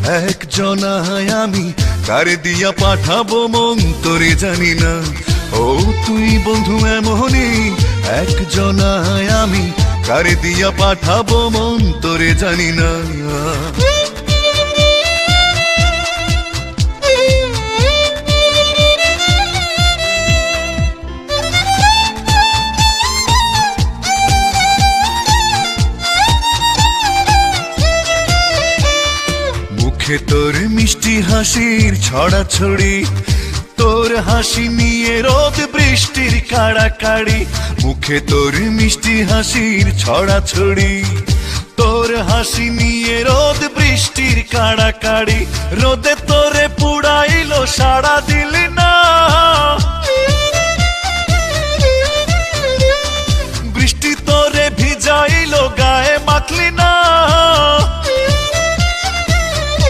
একজনায় আমি কারে দিয়া পাঠাবো মন তোরে জানি না। ও তুই বন্ধু এমনই একজনায় আমি কারে দিয়া পাঠাবো মন তোরে জানি না। মুখে তোর মিষ্টি হাসির ছড়াছড়ি, তোর হাসি নিয়ে রোদ বৃষ্টির কাড়াকাড়ি। মুখে তোর মিষ্টি হাসির ছড়াছড়ি, তোর হাসি নিয়ে রোদ বৃষ্টির কাড়াকাড়ি। রোদে তোরে পুড়াইলো সারা